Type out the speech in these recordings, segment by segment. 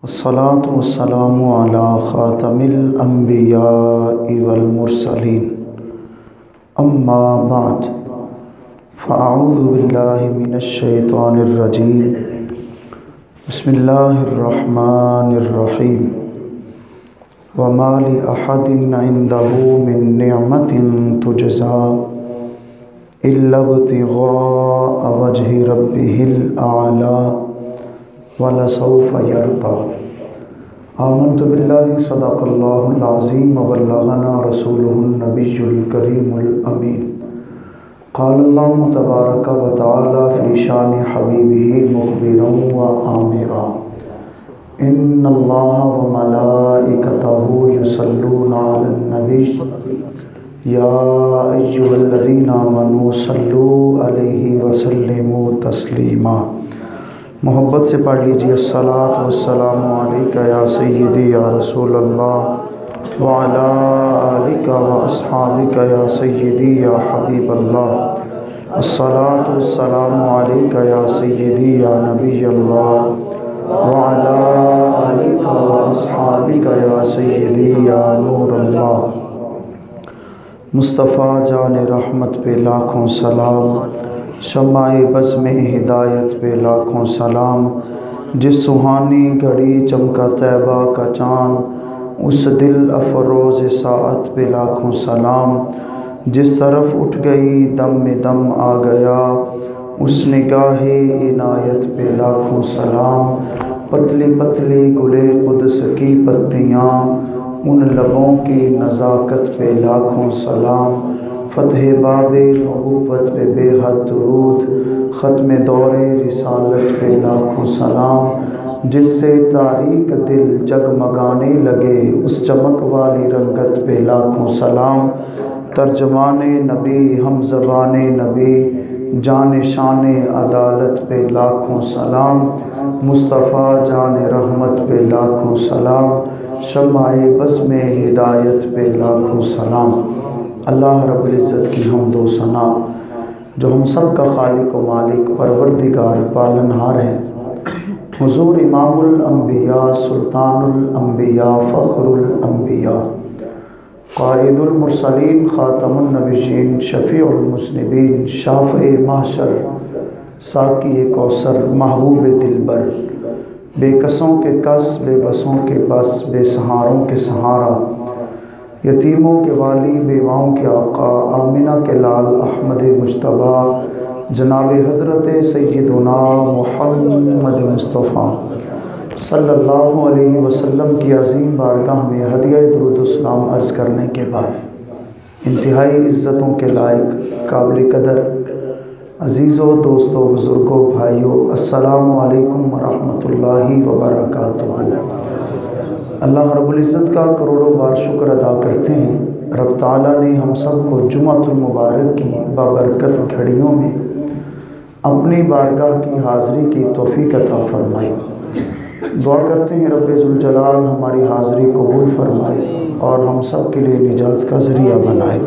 والصلاة والسلام على خاتم الأنبياء والمرسلين أما بعد فأعوذ بالله من الشيطان الرجيم بسم الله الرحمن الرحيم وما لأحد عنده من نعمة تجزى إلا ابتغاء وجه ربه الأعلى وَلَسَوْفَ يَرْضَى آمنت باللہ صدق اللہ العظیم وبلغنا رسولہ النبی الکریم الامین قال اللہ تبارک و تعالی فی شان حبیبہ مخبرا و آمرا ان اللہ وملائکتہ یصلون علی النبی یا ایہا الذین آمنوا صلوا علیہ وسلموا تسلیما۔ محبت سے پڑھ لیجیے الصلاۃ والسلام علیک یا سیدی یا رسول اللہ وعلی آلک واصحابک یا سیدی یا حبیب اللہ الصلاۃ والسلام علیک یا سیدی یا نبی اللہ وعلی آلک واصحابک یا سیدی یا نور اللہ۔ مصطفیٰ جان رحمت پہ لاکھوں سلام، شمع بزم ہدایت پہ لاکھوں سلام، جس سہانی گھڑی چمکا طیبہ کا چاند اس دل افروز ساعت پہ لاکھوں سلام، جس طرف اٹھ گئی دم میں دم آ گیا اس نگاہ عنایت پہ لاکھوں سلام، پتلی پتلی گلے قدس کی پتیاں ان لبوں کی نزاکت پہ لاکھوں سلام، فتح باب نبوت پہ بے حد درود، ختم دور رسالت پہ لاکھوں سلام، جس سے تاریک دل جگمگانے لگے اس چمک والی رنگت پہ لاکھوں سلام، ترجمان نبی ہم زبان نبی جان شان عدالت پہ لاکھوں سلام، مصطفیٰ جان رحمت پہ لاکھوں سلام، شمع بزم ہدایت پہ لاکھوں سلام۔ اللہ رب العزت کی حمد و ثنا جو ہم سب کا خالق و مالک پروردگار پالنہار ہے، حضور امام الانبیاء سلطان الانبیاء فخر الانبیاء قائد المرسلین خاتم النبیین شفیع المذنبین شافع محشر ساقی کوثر محبوب دلبر، بے کسوں کے کس بے بسوں کے بس بے سہاروں کے سہارا، یتیموں کے والی بیواؤں کے آقا آمنہ کے لال احمد مجتبیٰ جناب حضرت سیدنا محمد مصطفیٰ صلی اللہ علیہ وسلم کی عظیم بارگاہ میں ہدیہ درود و سلام عرض کرنے کے بعد انتہائی عزتوں کے لائق قابل قدر عزیزوں دوستوں بزرگوں بھائیوں السلام علیکم ورحمۃ اللہ وبرکاتہ۔ اللہ رب العزت کا کروڑوں بار شکر ادا کرتے ہیں، رب تعالیٰ نے ہم سب کو جمعۃ المبارک کی بابرکت گھڑیوں میں اپنی بارگاہ کی حاضری کی توفیق عطا فرمائی۔ دعا کرتے ہیں رب ذوالجلال ہماری حاضری قبول فرمائے اور ہم سب کے لیے نجات کا ذریعہ بنائے۔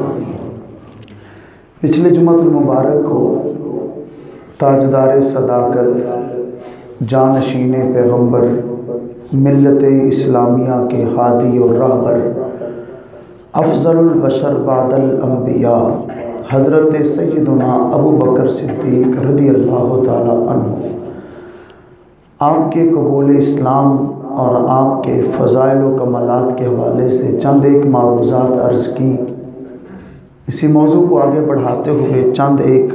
پچھلے جمعۃ المبارک کو تاجدار صداقت جانشین پیغمبر ملت اسلامیہ کے ہادی اور راہبر افضل البشر بعد الانبیاء حضرت سیدنا ابو بکر صدیق رضی اللہ تعالی عنہ آپ کے قبول اسلام اور آپ کے فضائل و کمالات کے حوالے سے چند ایک معروضات عرض کی۔ اسی موضوع کو آگے بڑھاتے ہوئے چند ایک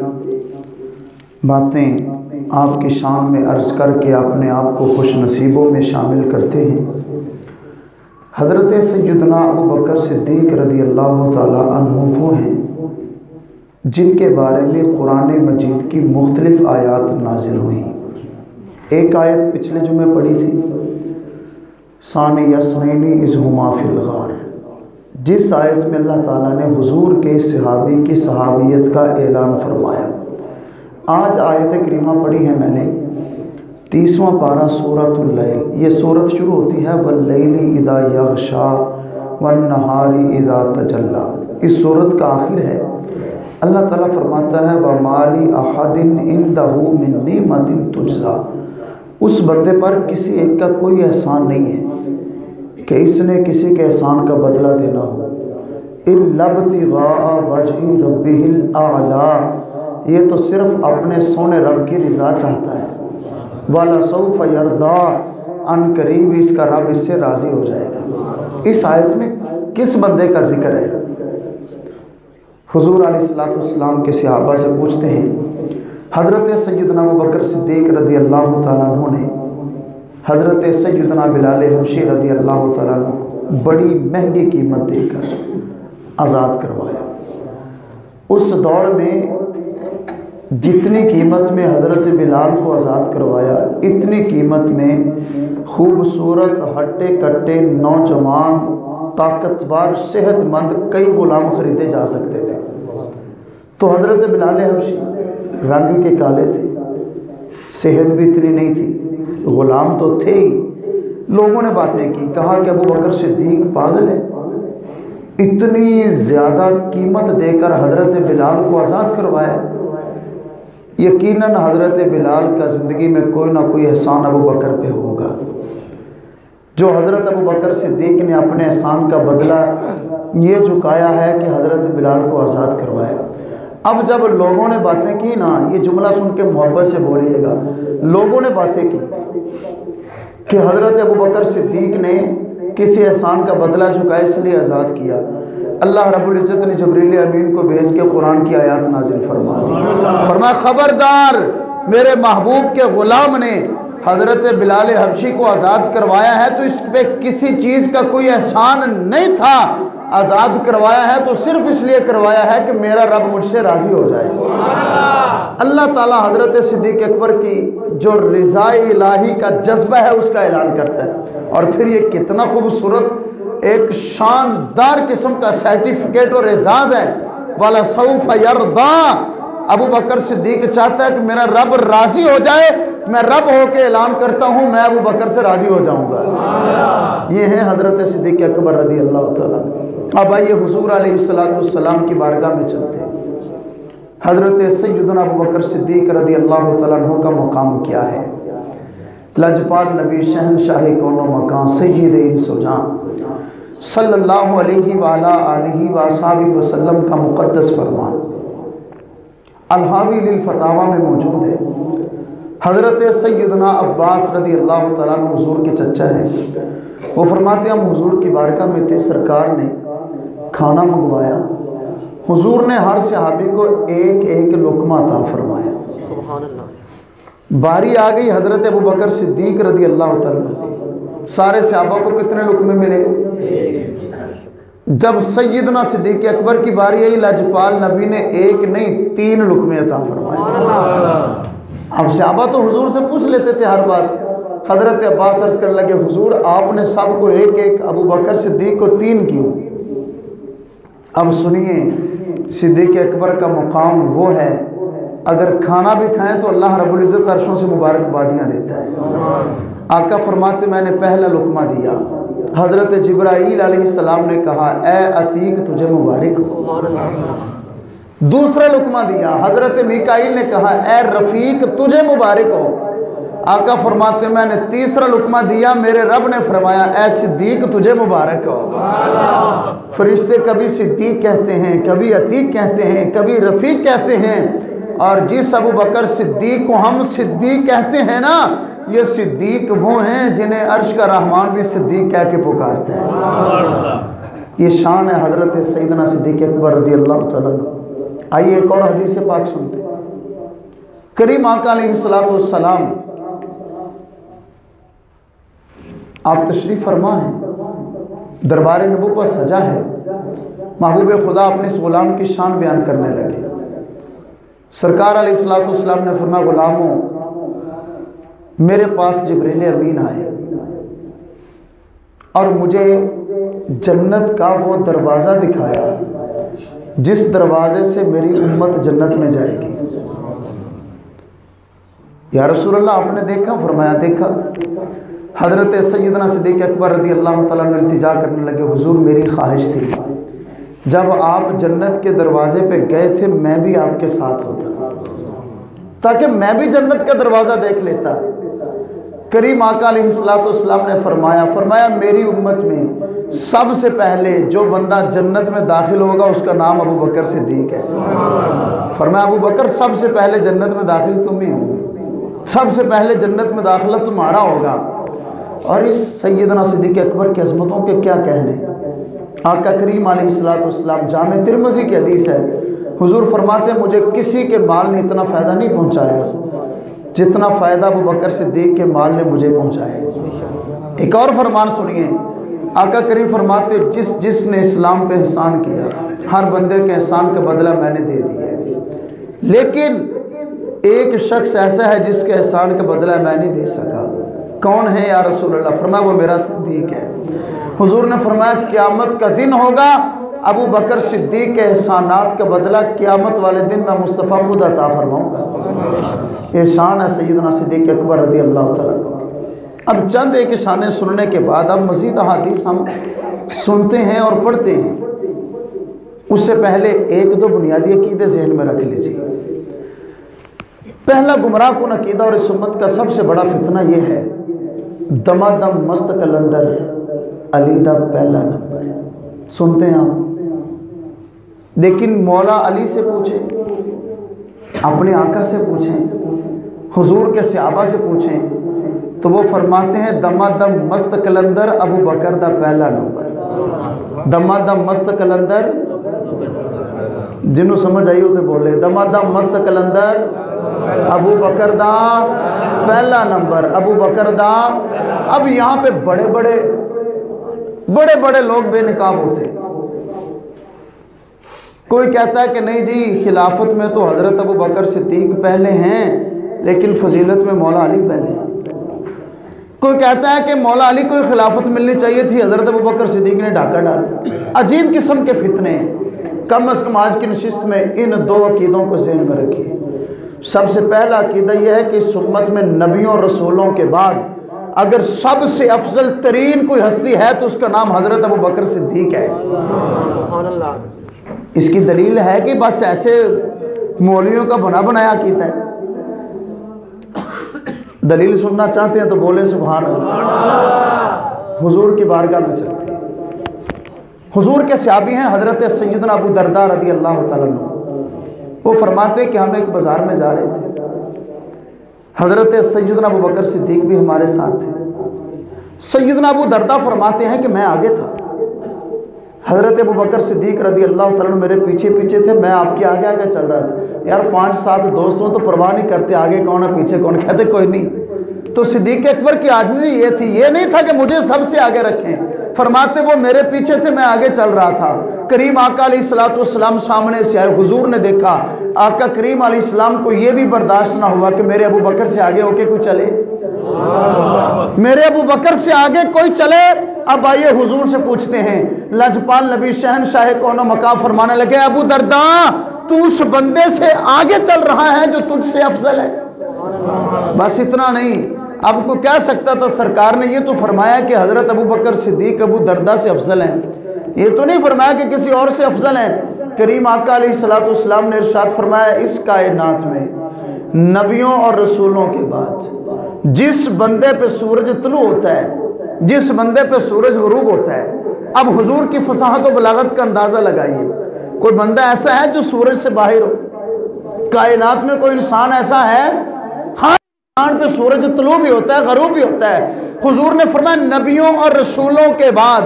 باتیں آپ کی شان میں عرض کر کے اپنے آپ کو خوش نصیبوں میں شامل کرتے ہیں۔ حضرت سیدنا ابو بکر صدیق رضی اللہ تعالی عنہ وہ ہیں جن کے بارے میں قرآن مجید کی مختلف آیات نازل ہوئیں۔ ایک آیت پچھلے جمعے پڑھی تھی ثانی اثنین اذ ہما فی الغار، جس آیت میں اللہ تعالیٰ نے حضور کے صحابی کی صحابیت کا اعلان فرمایا۔ آج آیت کریمہ پڑھی ہے میں نے 30واں پارہ سورۃ اللیل، یہ سورت شروع ہوتی ہے واللیل اذا یغشا والنہار اذا تجلی، اس سورت کا آخر ہے۔ اللہ تعالیٰ فرماتا ہے وَمَا لِأَحَدٍ عِندَهُ مِن نِعْمَةٍ تُجْزَىٰ، اس بندے پر کسی ایک کا کوئی احسان نہیں ہے کہ اس نے کسی کے احسان کا بدلہ دینا ہو۔ إِلَّا ابْتِغَاءَ وَجْهِ رَبِّهِ الْأَعْلَىٰ، یہ تو صرف اپنے سونے رب کی رضا چاہتا ہے۔ وَلَسَوْفَ يَرْضَىٰ، ان قریب اس کا رب اس سے راضی ہو جائے گا۔ اس آیت میں کس بندے کا ذکر ہے؟ حضور علیہ السلام کے صحابہ سے پوچھتے ہیں، حضرت سیدنا ابوبکر صدیق رضی اللہ تعالیٰ عنہ نے حضرت سیدنا بلال حبشی رضی اللہ تعالیٰ عنہ کو بڑی مہنگی قیمت دے کر آزاد کروایا۔ اس دور میں جتنی قیمت میں حضرت بلال کو آزاد کروایا، اتنی قیمت میں خوبصورت ہٹے کٹے نوجوان طاقتور صحت مند کئی غلام خریدے جا سکتے تھے۔ تو حضرت بلال حبشی رنگ کے کالے تھے، صحت بھی اتنی نہیں تھی، غلام تو تھے ہی۔ لوگوں نے باتیں کی، کہا کہ ابوبکر صدیق پاگل ہے، اتنی زیادہ قیمت دے کر حضرت بلال کو آزاد کروایا۔ یقیناً حضرت بلال کا زندگی میں کوئی نہ کوئی احسان ابوبکر پہ ہوگا، جو حضرت ابوبکر صدیق نے اپنے احسان کا بدلہ یہ چکایا ہے کہ حضرت بلال کو آزاد کروایا۔ اب جب لوگوں نے باتیں کی نا، یہ جملہ سن کے محبت سے بولیے گا، لوگوں نے باتیں کی کہ حضرت ابوبکر صدیق نے کسی احسان کا بدلہ چکایا اس لیے آزاد کیا، اللہ رب العزت نے جبریل امین کو بھیج کے قرآن کی آیات نازل فرمایا خبردار، میرے محبوب کے غلام نے حضرت بلال حبشی کو آزاد کروایا ہے تو اس پہ کسی چیز کا کوئی احسان نہیں تھا، آزاد کروایا ہے تو صرف اس لیے کروایا ہے کہ میرا رب مجھ سے راضی ہو جائے۔ اللہ تعالیٰ حضرت صدیق اکبر کی جو رضا الہی کا جذبہ ہے اس کا اعلان کرتا ہے، اور پھر یہ کتنا خوبصورت ایک شاندار قسم کا سرٹیفکیٹ اور اعزاز ہے، وَلَسَوْفَ يَرْضَىٰ، ابو بکر صدیق چاہتا ہے کہ میرا رب راضی ہو جائے، میں رب ہو کے اعلان کرتا ہوں میں ابو بکر سے راضی ہو جاؤں گا۔ یہ ہے حضرت صدیق اکبر رضی اللہ تعالیٰ۔ اب آئیے حضور علیہ السلام کی بارگاہ میں چلتے ہیں۔ حضرت سیدنا ابو بکر صدیق رضی اللہ تعالیٰ عنہ کا مقام کیا ہے؟ لجپال نبی شہنشاہ کون و مکان سید انس و جان صلی اللہ علیہ وآلہ آلہ وآصحابہ وسلم کا مقدس فرمان الحاوی للفتاوی میں موجود ہے۔ حضرت سیدنا عباس رضی اللہ تعالیٰ عنہ حضور کے چچا ہیں، وہ فرماتے ہیں ہم حضور کی بارگاہ میں تھے، سرکار نے کھانا منگوایا، حضور نے ہر صحابی کو ایک ایک لقمہ عطا فرمایا۔ سبحان اللہ۔ باری آ گئی حضرت ابوبکر صدیق رضی اللہ تعالیٰ عنہ، سارے صحابہ کو کتنے لقمے ملے؟ جب سیدنا صدیق اکبر کی باری آئی، لجپال نبی نے ایک نہیں 3 لقمے عطا فرمائے۔ اب صحابہ تو حضور سے پوچھ لیتے تھے ہر بات، حضرت عباس عرض کرنے لگے حضور آپ نے سب کو ایک ایک، ابو بکر صدیق کو 3 کیوں؟ اب سنیے، صدیق اکبر کا مقام وہ ہے اگر کھانا بھی کھائیں تو اللہ رب العزت عرشوں سے مبارکبادیاں دیتا ہے۔ آقا فرماتے میں نے پہلا لقمہ دیا، حضرت جبرائیل علیہ السلام نے کہا اے عتیق تجھے مبارک ہو۔ دوسرا لقمہ دیا، حضرت میکائیل نے کہا اے رفیق تجھے مبارک ہو۔ آقا فرماتے میں نے تیسرا لقمہ دیا، میرے رب نے فرمایا اے صدیق تجھے مبارک ہو۔ فرشتے کبھی صدیق کہتے ہیں، کبھی عتیق کہتے ہیں، کبھی رفیق کہتے ہیں، اور جس ابو بکر صدیق کو ہم صدیق کہتے ہیں نا، یہ صدیق وہ ہیں جنہیں عرش کا رحمان بھی صدیق کہہ کے پکارتے ہیں۔ یہ شان ہے حضرت سیدنا صدیق اکبر رضی اللہ تعالیٰ عنہ۔ آئیے ایک اور حدیث پاک سنتے ہیں۔ کریم آقا علیہ السلام آپ تشریف فرما ہیں، دربار نبوت سجا ہے، محبوب خدا اپنے اس غلام کی شان بیان کرنے لگے۔ سرکار علیہ السلام نے فرمایا غلاموں میرے پاس جبریل امین آئے اور مجھے جنت کا وہ دروازہ دکھایا جس دروازے سے میری امت جنت میں جائے گی۔ یا رسول اللہ آپ نے دیکھا؟ فرمایا دیکھا۔ حضرت سیدنا صدیق اکبر رضی اللہ تعالیٰ عنہ التجا کرنے لگے حضور میری خواہش تھی جب آپ جنت کے دروازے پہ گئے تھے میں بھی آپ کے ساتھ ہوتا تاکہ میں بھی جنت کا دروازہ دیکھ لیتا۔ کریم آقا علیہ السلام نے فرمایا میری امت میں سب سے پہلے جو بندہ جنت میں داخل ہوگا اس کا نام ابو بکر صدیق ہے۔ فرمایا ابو بکر سب سے پہلے جنت میں داخل تم ہی ہوگے، سب سے پہلے جنت میں داخلہ تمہارا ہوگا۔ اور اس سیدنا صدیق اکبر کی عظمتوں کے کیا کہنے۔ آقا کریم علیہ السلام جامع ترمذی کی حدیث ہے، حضور فرماتے ہیں مجھے کسی کے مال نے اتنا فائدہ نہیں پہنچایا جتنا فائدہ ابو بکر صدیق کے مال نے مجھے پہنچایا۔ ایک اور فرمان سنیے، آقا کریم فرماتے جس نے اسلام پہ احسان کیا ہر بندے کے احسان کا بدلہ میں نے دے دیا ہے، لیکن ایک شخص ایسا ہے جس کے احسان کا بدلہ میں نہیں دے سکا۔ کون ہے یا رسول اللہ؟ فرمایا وہ میرا صدیق ہے۔ حضور نے فرمایا قیامت کا دن ہوگا، ابو بکر صدیق کے احسانات کا بدلہ قیامت والے دن میں مصطفیٰ خود عطا فرماؤں گا۔ احسان ہے سیدنا صدیق اکبر رضی اللہ تعالیٰ عنہ۔ اب چند ایک اشانے سننے کے بعد اب مزید احادیث ہم سنتے ہیں اور پڑھتے ہیں، اس سے پہلے ایک دو بنیادی عقیدے ذہن میں رکھ لیجیے۔ پہلا گمراہ کن عقیدہ اور اس امت کا سب سے بڑا فتنہ یہ ہے، دما دم مست قلندر علی دا پہلا نمبر۔ سنتے ہیں آپ، لیکن مولا علی سے پوچھیں، اپنے آقا سے پوچھیں، حضور کے صحابہ سے پوچھیں تو وہ فرماتے ہیں دما دم مست قلندر ابو بکر دا پہلا نمبر۔ دما دم مست قلندر، جنہوں سمجھ آئی ہوتے بولے، دما دم مست قلندر ابو بکر دا پہلا نمبر، ابو بکر دا۔ اب یہاں پہ بڑے بڑے لوگ بے نقاب ہوتے ہیں۔ کوئی کہتا ہے کہ نہیں جی خلافت میں تو حضرت ابو بکر صدیق پہلے ہیں لیکن فضیلت میں مولا علی پہلے ہیں۔ کوئی کہتا ہے کہ مولا علی کو خلافت ملنی چاہیے تھی، حضرت ابو بکر صدیق نے ڈھاکہ ڈالا۔ عجیب قسم کے فتنے ہیں۔ کم از کم آج کی نشست میں ان دو عقیدوں کو ذہن میں رکھیے۔ سب سے پہلا عقیدہ یہ ہے کہ اس امت میں نبیوں اور رسولوں کے بعد اگر سب سے افضل ترین کوئی ہستی ہے تو اس کا نام حضرت ابو بکر صدیق ہے۔ سبحان اللہ۔ اس کی دلیل ہے کہ بس ایسے مولویوں کا بنا بنایا عقیدہ ہے۔ دلیل سننا چاہتے ہیں تو بولے سبحان اللہ۔ حضور کی بارگاہ میں چلتے ہیں۔ حضور کے صحابی ہیں حضرت سیدنا ابو درداء رضی اللہ تعالیٰ عنہ۔ وہ فرماتے کہ ہم ایک بازار میں جا رہے تھے، حضرت سیدنا ابو بکر صدیق بھی ہمارے ساتھ تھے۔ سیدنا ابو درداء فرماتے ہیں کہ میں آگے تھا، حضرت ابو بکر صدیق رضی اللہ تعالیٰ عنہ میرے پیچھے پیچھے تھے، میں آپ کے آگے آگے چل رہا تھا۔ یار 5-7 دوستوں تو پرواہ نہیں کرتے آگے کون ہے پیچھے کون، کہتے کوئی نہیں۔ تو صدیق اکبر کی عاجزی یہ تھی، یہ نہیں تھا کہ مجھے سب سے آگے رکھیں، فرماتے وہ میرے پیچھے تھے، میں آگے چل رہا تھا۔ کریم آقا علیہ السلام سامنے سے آئے، حضور نے دیکھا، آقا کریم علیہ السلام کو یہ بھی برداشت نہ ہوا کہ میرے ابو بکر سے آگے ہو کے کوئی چلے، میرے ابو بکر سے آگے کوئی چلے۔ اب آئیے حضور سے پوچھتے ہیں، لجپال نبی شہنشاہ کون و مقام فرمانے لگے ابو درداء تو اس بندے سے آگے چل رہا ہے جو تجھ سے افضل ہے۔ بس اتنا نہیں، اب کو کہہ سکتا تھا سرکار نے یہ تو فرمایا کہ حضرت ابو بکر صدیق ابو درداء سے افضل ہیں، یہ تو نہیں فرمایا کہ کسی اور سے افضل ہیں۔ کریم آقا علیہ السلام نے ارشاد فرمایا اس کائنات میں نبیوں اور رسولوں کے بعد جس بندے پہ سورج طلوع ہوتا ہے، جس بندے پہ سورج غروب ہوتا ہے، اب حضور کی فصاحت و بلاغت کا اندازہ لگائیے، کوئی بندہ ایسا ہے جو سورج سے باہر ہو؟ کائنات میں کوئی انسان ایسا ہے؟ ہاں، انسان پہ سورج طلوع بھی ہوتا ہے، غروب بھی ہوتا ہے۔ حضور نے فرمایا نبیوں اور رسولوں کے بعد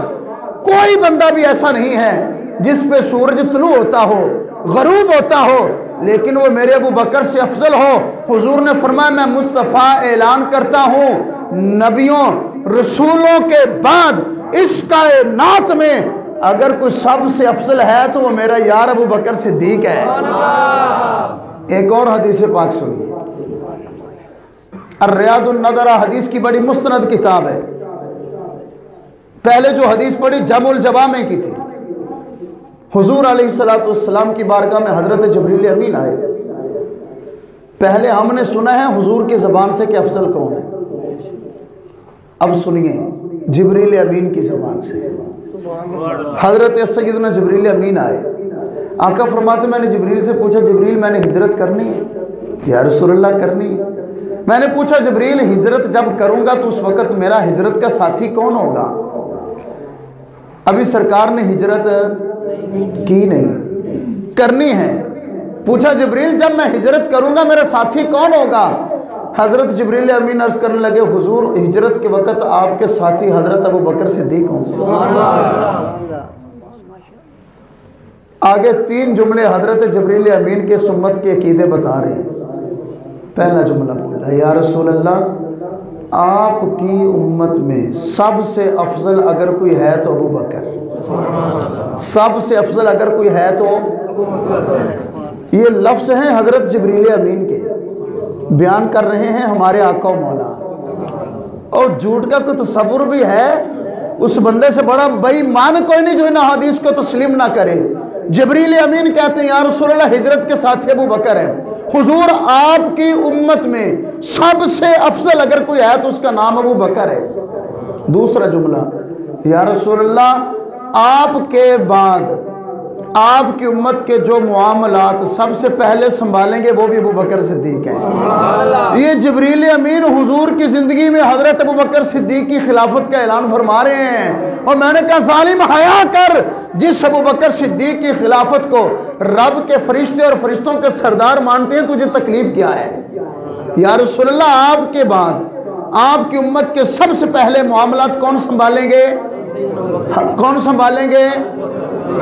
کوئی بندہ بھی ایسا نہیں ہے جس پہ سورج طلوع ہوتا ہو، غروب ہوتا ہو، لیکن وہ میرے ابو بکر سے افضل ہو۔ حضور نے فرمایا میں مصطفیٰ اعلان کرتا ہوں نبیوں رسولوں کے بعد اس کائنات میں اگر کوئی سب سے افضل ہے تو وہ میرا یار ابو بکر صدیق ہے۔ ایک اور حدیث پاک سنیے، الریاض النظرہ حدیث کی بڑی مستند کتاب ہے۔ پہلے جو حدیث پڑھی جمع الجوامع کی تھی، حضور علیہ السلام کی بارگاہ میں حضرت جبریل امین آئے۔ پہلے ہم نے سنا ہے حضور کی زبان سے کہ افضل کون ہے، اب سنیے جبریل امین کی زبان سے۔ حضرت سیدنا جبریل امین آئے، آقا فرماتے میں نے جبریل سے پوچھا جبریل میں نے ہجرت کرنی ہے؟ یا رسول اللہ کرنی ہے۔ میں نے پوچھا جبریل ہجرت جب کروں گا تو اس وقت میرا ہجرت کا ساتھی کون ہوگا؟ ابھی سرکار نے ہجرت کی نہیں، کرنی ہے۔ پوچھا جبریل جب میں ہجرت کروں گا میرا ساتھی کون ہوگا؟ حضرت جبریل امین عرض کرنے لگے حضور ہجرت کے وقت آپ کے ساتھی حضرت ابو بکر صدیق ہوں گے۔ آگے 3 جملے حضرت جبریل امین کے سمت کے عقیدے بتا رہے ہیں۔ پہلا جملہ بولا یا رسول اللہ آپ کی امت میں سب سے افضل اگر کوئی ہے تو ابو بکر، سب سے افضل اگر کوئی ہے تو یہ لفظ ہیں حضرت جبریل امین کے، بیان کر رہے ہیں ہمارے آقا و مولا۔ اور جھوٹ کا کوئی تصور بھی ہے اس بندے سے بڑا بے ایمان کوئی نہیں جو ان حدیث کو تسلیم نہ کرے۔ جبریل امین کہتے ہیں یا رسول اللہ ہجرت کے ساتھی ابو بکر ہے، حضور آپ کی امت میں سب سے افضل اگر کوئی ہے تو اس کا نام ابو بکر ہے۔ دوسرا جملہ یا رسول اللہ آپ کے بعد آپ کی امت کے جو معاملات سب سے پہلے سنبھالیں گے وہ بھی ابو بکر صدیق ہیں۔ یہ جبریل امین حضور کی زندگی میں حضرت ابو بکر صدیق کی خلافت کا اعلان فرما رہے ہیں۔ اور میں نے کہا ظالم حیا کر، جس ابو بکر صدیق کی خلافت کو رب کے فرشتے اور فرشتوں کے سردار مانتے ہیں تجھے تکلیف کیا ہے؟ یا رسول اللہ آپ کے بعد آپ کی امت کے سب سے پہلے معاملات کون سنبھالیں گے؟ کون سنبھالیں گے؟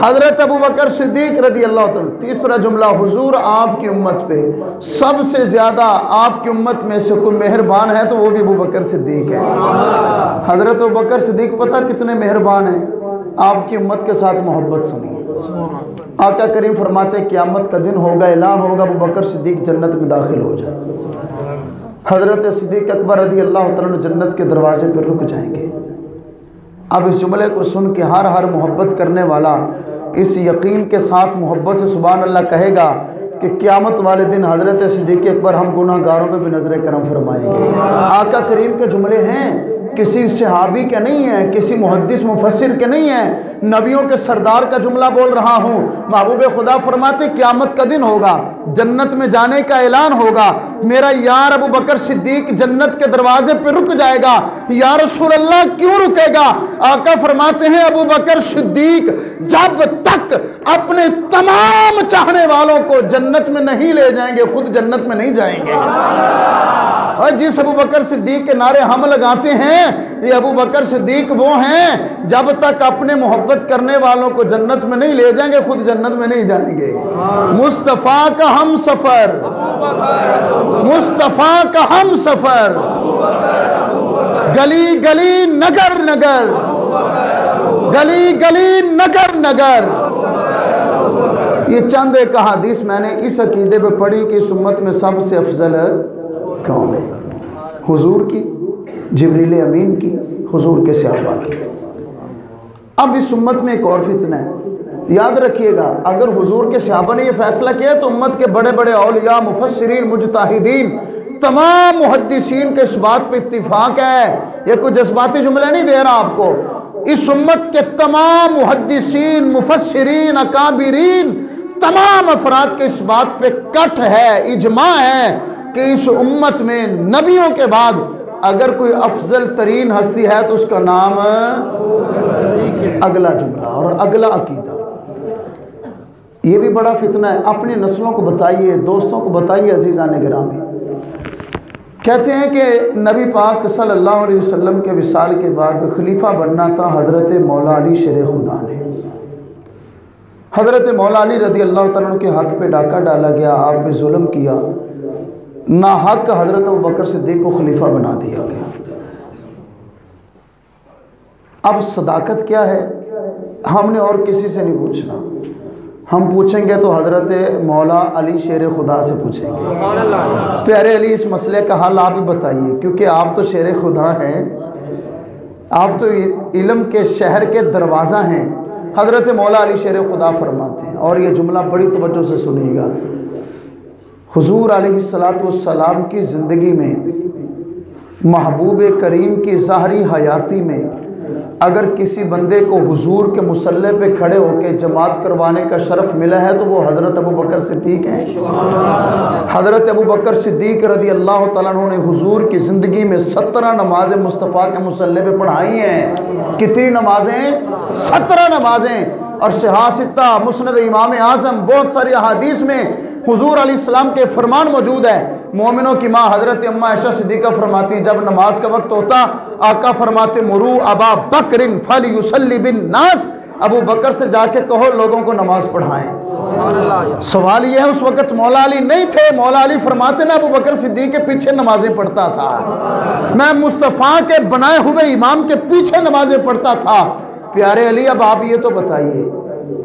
حضرت ابو بکر صدیق رضی اللہ عنہ۔ تیسرا جملہ حضور آپ کی امت پہ سب سے زیادہ آپ کی امت میں سے کوئی مہربان ہے تو وہ بھی ابو بکر صدیق ہے۔ حضرت ابو بکر صدیق پتہ کتنے مہربان ہیں؟ آپ کی امت کے ساتھ محبت سنیے۔ آقا کریم فرماتے ہیں قیامت کا دن ہوگا، اعلان ہوگا ابو بکر صدیق جنت میں داخل ہو جائے۔ حضرت صدیق اکبر رضی اللہ تعالیٰ جنت کے دروازے پر رک جائیں گے۔ اب اس جملے کو سن کے ہر محبت کرنے والا اس یقین کے ساتھ محبت سے سبحان اللہ کہے گا کہ قیامت والے دن حضرت صدیق اکبر ہم گناہ گاروں پہ بھی نظر کرم فرمائیں گے۔ آقا کریم کے جملے ہیں، کسی صحابی کے نہیں ہیں، کسی محدث مفسر کے نہیں ہیں، نبیوں کے سردار کا جملہ بول رہا ہوں۔ محبوب خدا فرماتے قیامت کا دن ہوگا، جنت میں جانے کا اعلان ہوگا، میرا یار ابو بکر صدیق جنت کے دروازے پہ رک جائے گا۔ یا رسول اللہ کیوں رکے گا؟ آقا فرماتے ہیں ابو بکر صدیق جب تک اپنے تمام چاہنے والوں کو جنت میں نہیں لے جائیں گے خود جنت میں نہیں جائیں گے۔ اور جس ابو بکر صدیق کے نعرے ہم لگاتے ہیں یہ ابو بکر صدیق وہ ہیں جب تک اپنے محبت کرنے والوں کو جنت میں نہیں لے جائیں گے خود جنت میں نہیں جائیں گے۔ مصطفیٰ کا ہم سفر، مصطفیٰ کا ہم سفر، گلی گلی نگر نگر، گلی گلی نگر نگر۔ یہ چند ایک احادیث میں نے اس عقیدے پہ پڑھی کہ اس امت میں سب سے افضل کون ہے؟ حضور کی، جبریل امین کی، حضور کے صحابہ کی۔ اب اس امت میں ایک اور فتنہ ہے، یاد رکھیے گا اگر حضور کے صحابہ نے یہ فیصلہ کیا تو امت کے بڑے بڑے اولیاء، مفسرین، مجتہدین، تمام محدثین کے اس بات پہ اتفاق ہے، یہ کوئی جذباتی جملہ نہیں دے رہا آپ کو، اس امت کے تمام محدثین، مفسرین، اکابرین، تمام افراد کے اس بات پہ کٹ ہے، اجماع ہے کہ اس امت میں نبیوں کے بعد اگر کوئی افضل ترین ہستی ہے تو اس کا نام اگلا جملہ اور اگلا عقیدہ۔ یہ بھی بڑا فتنہ ہے، اپنی نسلوں کو بتائیے، دوستوں کو بتائیے عزیزان گرامی۔ کہتے ہیں کہ نبی پاک صلی اللہ علیہ وسلم کے وصال کے بعد خلیفہ بننا تھا حضرت مولا علی شیر خدا نے۔ حضرت مولا علی رضی اللہ تعالیٰ کے حق پہ ڈاکہ ڈالا گیا، آپ پہ ظلم کیا، ناحق حضرت ابو بکر صدیق کو خلیفہ بنا دیا گیا۔ اب صداقت کیا ہے ہم نے اور کسی سے نہیں پوچھنا، ہم پوچھیں گے تو حضرت مولا علی شیر خدا سے پوچھیں گے۔ پیارے علی اس مسئلے کا حل آپ ہی بتائیے، کیونکہ آپ تو شیر خدا ہیں، آپ تو علم کے شہر کے دروازہ ہیں۔ حضرت مولا علی شیر خدا فرماتے ہیں، اور یہ جملہ بڑی توجہ سے سنیے گا، حضور علیہ السلام کی زندگی میں محبوب کریم کی ظاہری حیاتی میں اگر کسی بندے کو حضور کے مصلی پہ کھڑے ہو کے جماعت کروانے کا شرف ملا ہے تو وہ حضرت ابو بکر صدیق ہیں۔ حضرت ابو بکر صدیق رضی اللہ تعالیٰ عنہ نے حضور کی زندگی میں 17 نمازیں مصطفیٰ کے مصلی پہ پڑھائی ہیں۔ کتنی نمازیں؟ 17 نمازیں۔ اور صحاح ستہ، مسند امام اعظم، بہت ساری احادیث میں حضور علیہ السلام کے فرمان موجود ہے۔ مومنوں کی ماں حضرت اماں عائشہ صدیقہ فرماتی ہیں جب نماز کا وقت ہوتا آقا فرماتے مرو ابا بکر فلیصلی بالناس، ابو بکر سے جا کے کہو لوگوں کو نماز پڑھائیں۔ سوال یہ ہے اس وقت مولا علی نہیں تھے، مولا علی فرماتے میں ابو بکر صدیق کے پیچھے نمازیں پڑھتا تھا، میں مصطفیٰ کے بنائے ہوئے امام کے پیچھے نمازیں پڑھتا تھا۔ پیارے علی اب آپ یہ تو بتائیے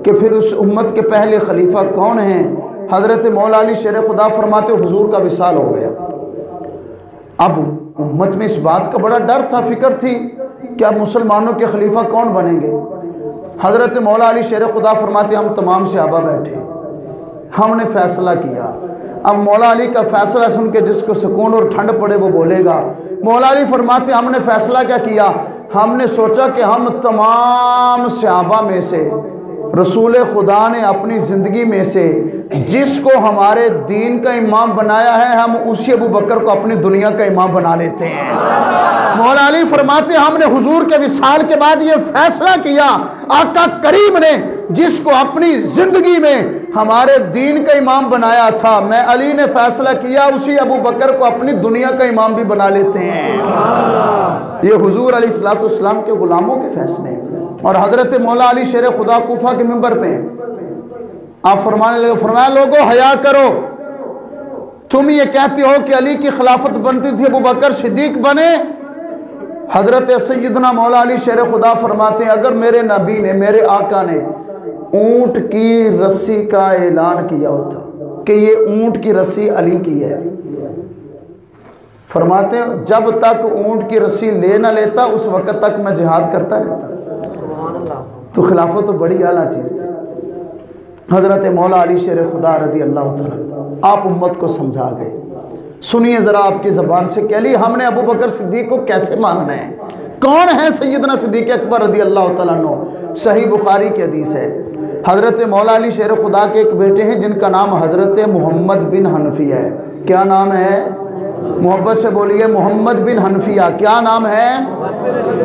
کہ پھر اس امت کے پہلے خلیفہ کون ہیں؟ حضرت مولا علی شیر خدا فرماتے حضور کا وصال ہو گیا۔ اب امت میں اس بات کا بڑا ڈر تھا، فکر تھی کہ اب مسلمانوں کے خلیفہ کون بنیں گے؟ حضرت مولا علی شیر خدا فرماتے ہم تمام صحابہ بیٹھے، ہم نے فیصلہ کیا۔ اب مولا علی کا فیصلہ سن کے جس کو سکون اور ٹھنڈ پڑے وہ بولے گا۔ مولا علی فرماتے ہم نے فیصلہ کیا کیا؟ ہم نے سوچا کہ ہم تمام صحابہ میں سے رسول خدا نے اپنی زندگی میں سے جس کو ہمارے دین کا امام بنایا ہے ہم اسی ابو بکر کو اپنی دنیا کا امام بنا لیتے ہیں۔ مولا علی فرماتے ہم نے حضور کے وصال کے بعد یہ فیصلہ کیا، آقا کریم نے جس کو اپنی زندگی میں ہمارے دین کا امام بنایا تھا، میں علی نے فیصلہ کیا اسی ابو بکر کو اپنی دنیا کا امام بھی بنا لیتے ہیں۔ یہ حضور علیہ السلام کے غلاموں کے فیصلے۔ اور حضرت مولا علی شیر خدا کوفہ کے منبر پہ آپ فرمانے لگے، فرمایا لوگو حیا کرو، تم یہ کہتے ہو کہ علی کی خلافت بنتی تھی ابو بکر صدیق بنے؟ حضرت سیدنا مولا علی شیر خدا فرماتے ہیں اگر میرے نبی نے، میرے آقا نے اونٹ کی رسی کا اعلان کیا ہوتا کہ یہ اونٹ کی رسی علی کی ہے، فرماتے ہیں جب تک اونٹ کی رسی لے نہ لیتا اس وقت تک میں جہاد کرتا رہتا۔ تو خلافت تو بڑی اعلیٰ چیز تھی۔ حضرت مولا علی شیر خدا رضی اللہ تعالیٰ آپ امت کو سمجھا گئے۔ سنیے ذرا آپ کی زبان سے کہ علی ہم نے ابو بکر صدیق کو کیسے ماننا ہے؟ کون ہے سیدنا صدیق اکبر رضی اللہ تعالیٰ عنہ؟ صحیح بخاری کی حدیث ہے۔ حضرت مولا علی شیر خدا کے ایک بیٹے ہیں جن کا نام حضرت محمد بن حنفیہ ہے۔ کیا نام ہے؟ محبت سے بولیے، محمد بن حنفیہ۔ کیا نام ہے؟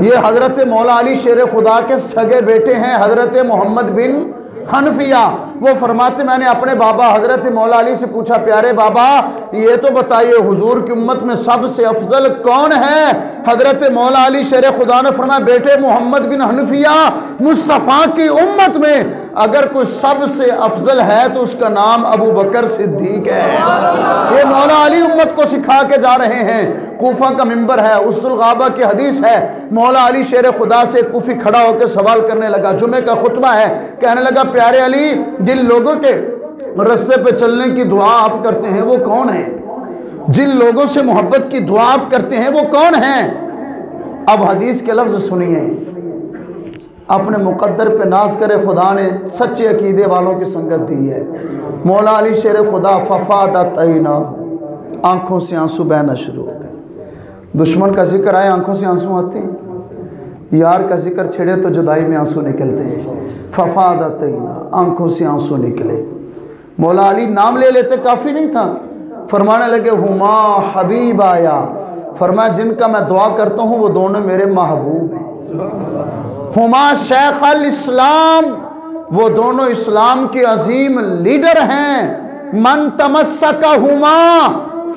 یہ حضرت مولا علی شیر خدا کے سگے بیٹے ہیں، حضرت محمد بن حنفیہ۔ وہ فرماتے میں نے اپنے بابا حضرت مولا علی سے پوچھا پیارے بابا یہ تو بتائیے حضور کی امت میں سب سے افضل کون ہے؟ حضرت مولا علی شیر خدا نے فرمایا بیٹے محمد بن حنفیہ، مصطفیٰ کی امت میں اگر کوئی سب سے افضل ہے تو اس کا نام ابو بکر صدیق ہے۔ یہ مولا علی امت کو سکھا کے جا رہے ہیں۔ کوفہ کا منبر ہے، اسد الغابہ کی حدیث ہے، مولا علی شیر خدا سے کوفی کھڑا ہو کے سوال کرنے لگا، جمعہ کا خطبہ ہے، کہنے لگا پیارے علی جن لوگوں کے رستے پہ چلنے کی دعا آپ کرتے ہیں وہ کون ہیں؟ جن لوگوں سے محبت کی دعا آپ کرتے ہیں وہ کون ہیں؟ اب حدیث کے لفظ سنیے، اپنے مقدر پہ ناز کرے خدا نے سچے عقیدے والوں کی سنگت دی ہے۔ مولا علی شیر خدا ففادت عینا، آنکھوں سے آنسو بہنا شروع ہو گئے۔ دشمن کا ذکر آئے آنکھوں سے آنسو آتے ہیں، یار کا ذکر چھڑے تو جدائی میں آنسو نکلتے ہیں۔ ففادت عینا، آنکھوں سے آنسو نکلے۔ مولا علی نام لے لیتے کافی نہیں تھا، فرمانے لگے ہما حبیب آیا، فرمایا جن کا میں دعا کرتا ہوں وہ دونوں میرے محبوب ہیں۔ ہما شیخ الاسلام، وہ دونوں اسلام کے عظیم لیڈر ہیں۔ من تمسکہما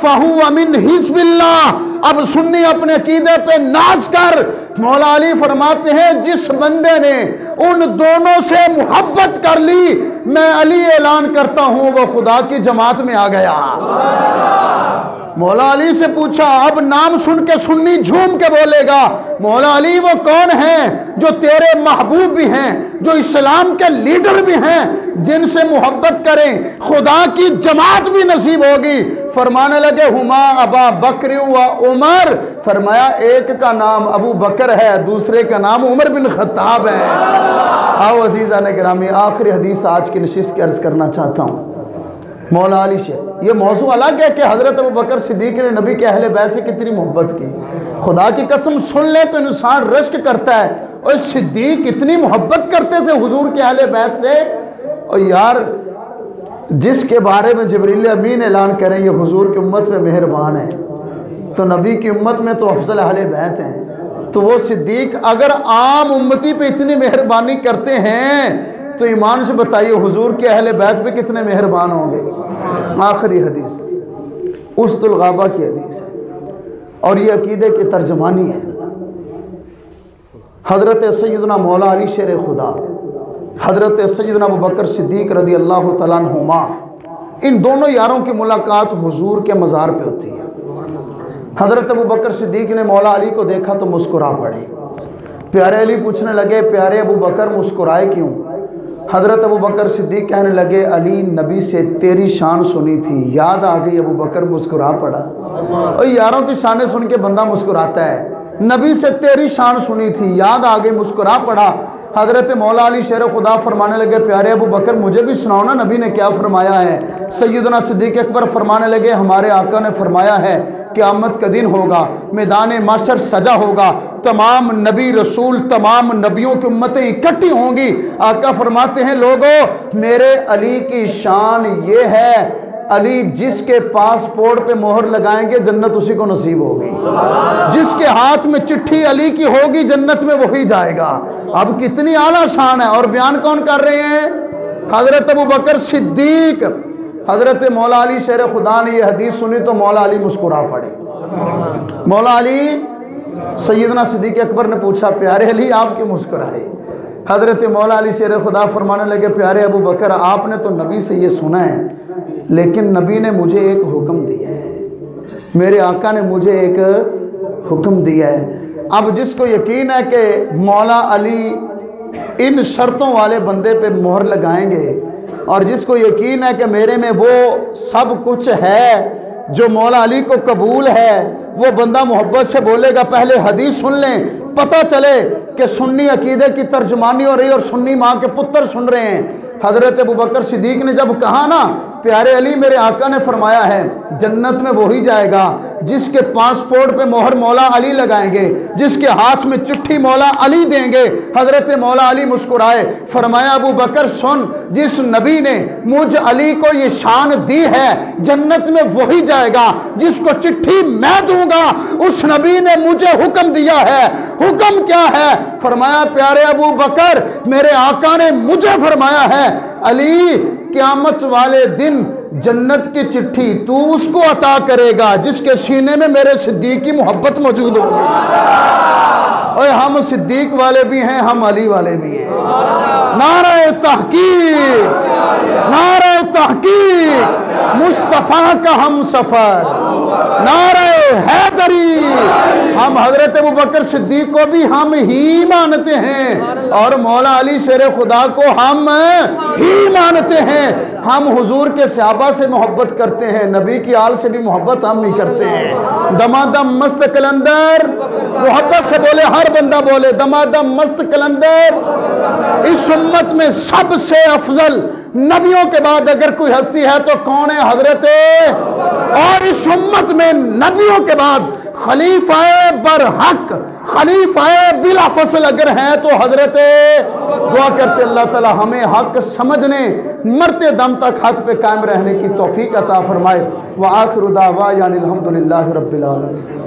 فہو من حزب اللہ۔ اب سنی اپنے عقیدے پہ ناز کر، مولا علی فرماتے ہیں جس بندے نے ان دونوں سے محبت کر لی میں علی اعلان کرتا ہوں وہ خدا کی جماعت میں آ گیا۔ مولا علی سے پوچھا، اب نام سن کے سنی جھوم کے بولے گا مولا علی وہ کون ہیں جو تیرے محبوب بھی ہیں، جو اسلام کے لیڈر بھی ہیں، جن سے محبت کریں خدا کی جماعت بھی نصیب ہوگی؟ فرمانے لگے ہما ابا بکر و عمر، فرمایا ایک کا نام ابو بکر ہے دوسرے کا نام عمر بن خطاب ہے۔ آؤ عزیزان گرامی آخری حدیث آج کی نشست کی عرض کرنا چاہتا ہوں۔ مولا علی شیخ یہ موضوع الگ ہے کہ حضرت ابو بکر صدیق نے نبی کے اہل بیت سے کتنی محبت کی۔ خدا کی قسم سن لے تو انسان رشک کرتا ہے اور صدیق اتنی محبت کرتے تھے حضور کے اہل بیت سے. اور یار جس کے بارے میں جبریل امین اعلان کریں یہ حضور کی امت میں مہربان ہے، تو نبی کی امت میں تو افضل اہل بیت ہیں، تو وہ صدیق اگر عام امتی پہ اتنی مہربانی کرتے ہیں تو ایمان سے بتائیے حضور کے اہل بیت پہ کتنے مہربان ہوں گے. آخری حدیث اسد الغابہ کی حدیث ہے اور یہ عقیدے کی ترجمانی ہے. حضرت سیدنا مولا علی شیر خدا، حضرت سیدنا ابوبکر صدیق رضی اللہ تعالیٰ عنہما، ان دونوں یاروں کی ملاقات حضور کے مزار پہ ہوتی ہے. حضرت ابوبکر صدیق نے مولا علی کو دیکھا تو مسکرا پڑے. پیارے علی پوچھنے لگے پیارے ابوبکر مسکرائے کیوں؟ حضرت ابوبکر صدیق کہنے لگے علی نبی سے تیری شان سنی تھی، یاد آ گئی، ابوبکر مسکرا پڑا. اور یاروں کی شانیں سن کے بندہ مسکراتا ہے. نبی سے تیری شان سنی تھی، یاد آ گئی، مسکرا پڑا. حضرت مولا علی شیر خدا فرمانے لگے پیارے ابوبکر مجھے بھی سناؤ نا نبی نے کیا فرمایا ہے. سیدنا صدیق اکبر فرمانے لگے ہمارے آقا نے فرمایا ہے قیامت کا دن ہوگا، میدان محشر سجا ہوگا، تمام نبی رسول تمام نبیوں کی امتیں اکٹھی ہوں گی. آقا فرماتے ہیں لوگوں میرے علی کی شان یہ ہے، علی جس کے پاسپورٹ پہ مہر لگائیں گے جنت اسی کو نصیب ہوگی، جس کے ہاتھ میں چٹھی علی کی ہوگی جنت میں وہی جائے گا. اب کتنی اعلیٰ شان ہے. اور بیان کون کر رہے ہیں؟ حضرت ابوبکر صدیق. حضرت مولا علی شیر خدا نے یہ حدیث سنی تو مولا علی مسکرا پڑے. مولا علی سیدنا صدیق اکبر نے پوچھا پیارے علی آپ کی مسکرائے؟ حضرت مولا علی شیر خدا فرمانے لگے پیارے ابوبکر آپ نے تو نبی سے یہ سنا ہے لیکن نبی نے مجھے ایک حکم دیا ہے، میرے آقا نے مجھے ایک حکم دیا ہے. اب جس کو یقین ہے کہ مولا علی ان شرطوں والے بندے پہ مہر لگائیں گے اور جس کو یقین ہے کہ میرے میں وہ سب کچھ ہے جو مولا علی کو قبول ہے، وہ بندہ محبت سے بولے گا پہلے حدیث سن لیں، پتہ چلے کہ سنی عقیدے کی ترجمانی ہو رہی اور سنی ماں کے پتر سن رہے ہیں. حضرت ابوبکر صدیق نے جب کہا نا پیارے علی میرے آقا نے فرمایا ہے جنت میں وہی جائے گا جس کے پاسپورٹ پہ مہر مولا علی لگائیں گے، جس کے ہاتھ میں چٹھی مولا علی دیں گے. حضرت مولا علی مسکرائے، فرمایا ابوبکر سن، جس نبی نے مجھ علی کو یہ شان دی ہے جنت میں وہی جائے گا، جس کو چٹھی میں دوں گا اس نبی نے مجھے حکم دیا ہے. حکم کیا ہے؟ فرمایا پیارے ابوبکر میرے آقا نے مجھے فرمایا ہے علی قیامت والے دن جنت کی چٹھی تو اس کو عطا کرے گا جس کے سینے میں میرے صدیق کی محبت موجود ہوگی. اور ہم صدیق والے بھی ہیں، ہم علی والے بھی ہیں. نعرہ تحقیق، نعرہ تحقیق، مصطفیٰ کا ہم سفر، نعرہ حیدری. ہم حضرت ابوبکر صدیق کو بھی ہم ہی مانتے ہیں اور مولا علی شیر خدا کو ہم ہی مانتے ہیں. ہم حضور کے صحابہ سے محبت کرتے ہیں، نبی کی آل سے بھی محبت ہم ہی کرتے ہیں. دمادم مست کلندر، محبت سے بولے، ہر بندہ بولے دمادم مست کلندر. اس امت میں سب سے افضل نبیوں کے بعد اگر کوئی ہستی ہے تو کون ہے؟ حضرت. اور اس امت میں نبیوں کے بعد خلیفہ برحق، خلیفہ بلا فصل اگر ہیں تو حضرت. دعا کرتے اللہ تعالی ہمیں حق سمجھنے مرتے دم تک حق پہ قائم رہنے کی توفیق عطا فرمائے. وآخر دعوانا الحمدللہ رب العالمین.